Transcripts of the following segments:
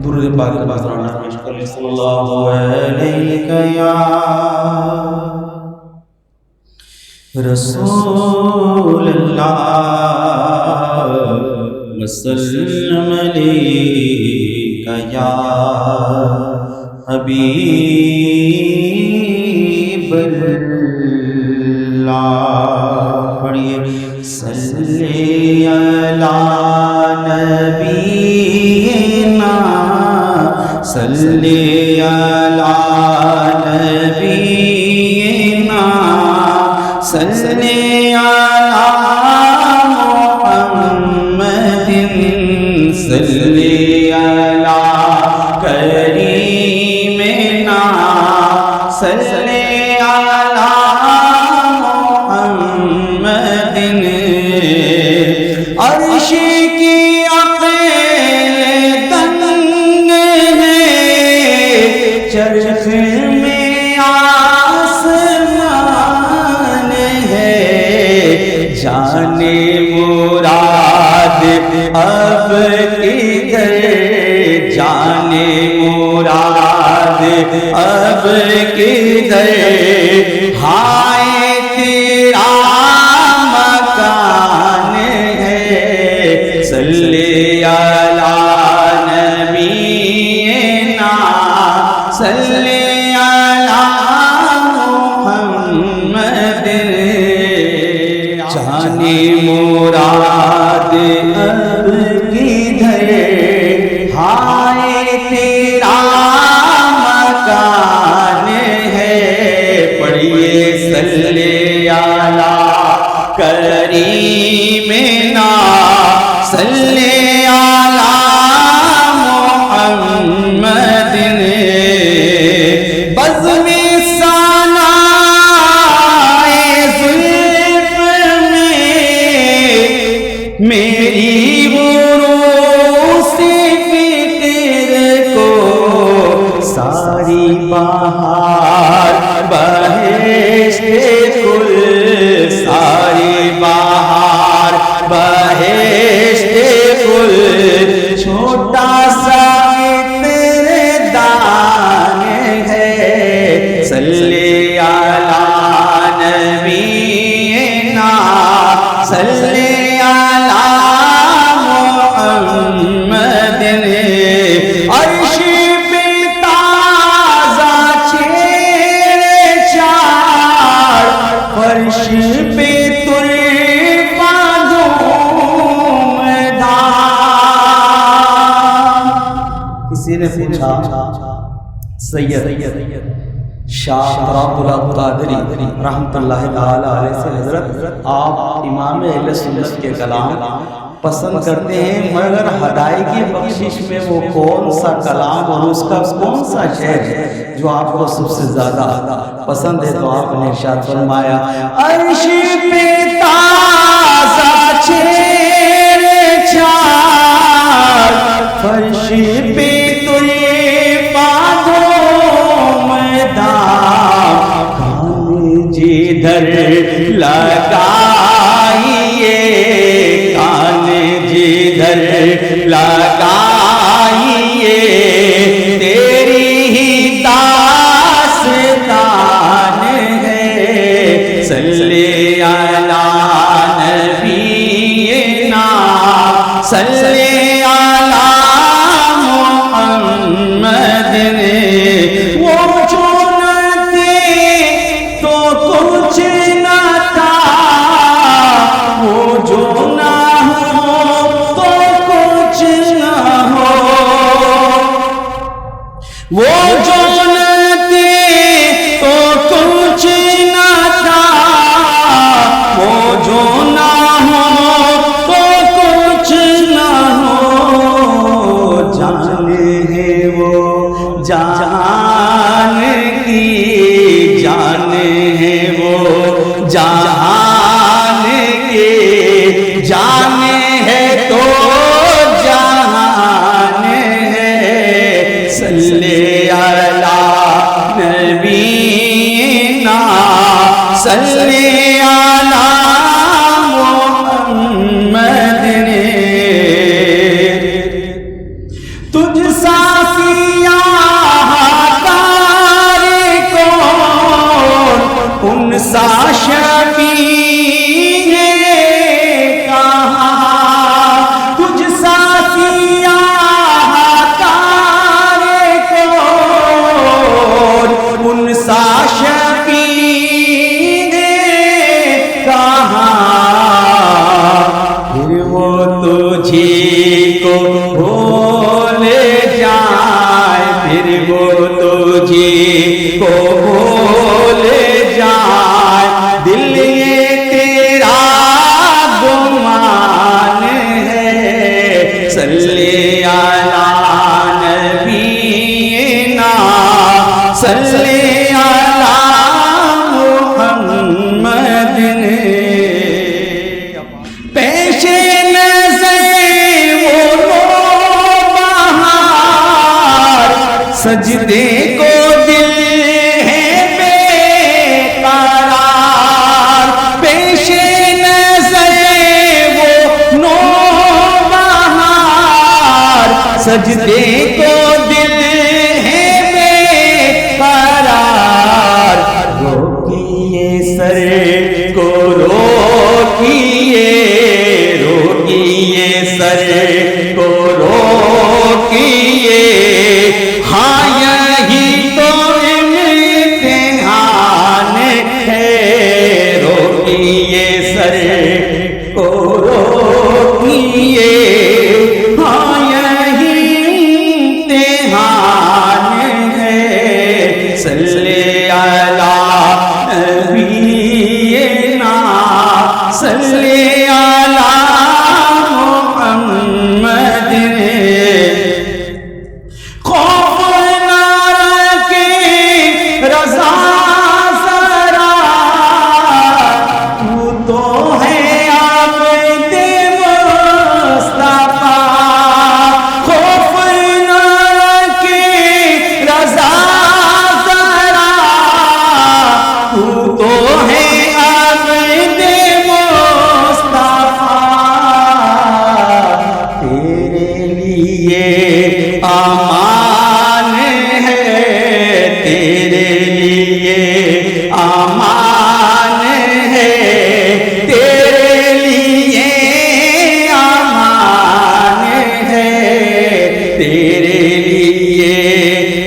درود پاک نذرانہ پیش کر لی صلی اللہ علیہ یا رسول اللہ وسلم علیہ یا حبیب اللہ. پڑھیے صلی علی نبینا صلی علی نبینا صلی علی محمد صلی علی کریمنا صلی علی محمد. عرش کی عقل تنگ ہے چرخ میں آسمان ہے جانے مراد اب کدھر جانے مراد اب کدھر ہائے تیرا مکان ہے صلی علی نبینا صلی علی محمد. جانے مراد اب کدھر ہائے تیرا مکان ہے. پڑھیے صلی علی کریمنا صلی علی محمد. بزم ثنائے زلف میں میری عروس فکر کو ساری بہار بہشت گل ساری بہار بہشت گل چھوٹا سا عطر دان ہے صلی علی نبینا صلی علی محمد. عرش پہ تازہ چھیڑ چار فرش پہ کسی نے پوچھا سید شاہ تراب اللہ قادری رحمت اللہ تعالی علیہ سے حضرت آپ امام اہل سنت کے کلام پسند کرتے ہیں مگر ہدایگی بخشش میں وہ کون سا کلام اور اس کا کون سا شعر ہے جو آپ کو سب سے زیادہ پسند ہے؟ تو آپ نے ارشاد فرمایا عرش پہ تازہ چھیڑ چار فرش پہ جدھر لگائیے کان جدھر لگائیے تیری ہی داستان ہے صلی علی نبینا صلی علی محمد. وہ جو وہ جو نہ تھے تو کچھ نہ تھا وہ جو نہ ہو تو کچھ نہ ہو. جان ہے وہ جہان کی جان ہے وہ جہان کے جان ہے تو جہان ہے صلی علی نبینا صلی علی محمد. تجھ سا سیاہ کار کون، ان سا شفیع کہاں، تجھ سا سیاہ کار کون، ان سا شفیع کہاں، پھر وہ تجھے کو بھول جائے، پھر وہ تجھے کو بھول جائے، دل یہ تیرا گمان ہے، صلی علی نبینا، صلی علی محمد، پیش سجدے کو دل ہے بے قرار، پیش نظر وہ نوبہار، سجدے کو دل ہے بے قرار، روکیے سر کو روکیے، روکیے سر کو روکیے، ہاں یہی تو امتحان ہے، روکیے سر کو روکیے، ہاں یہی امتحان ہے، صلی علی نبینا، صلی علی محمد، امان ہے تیرے لیے، امان ہے تیرے لیے، امان ہے تیرے لیے،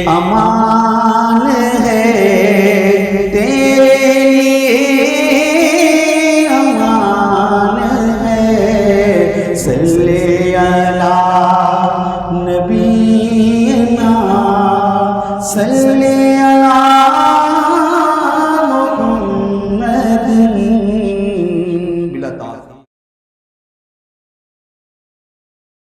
امان ہے تیرے لیے، امان ہے، صلی علی نبینا، صلی علی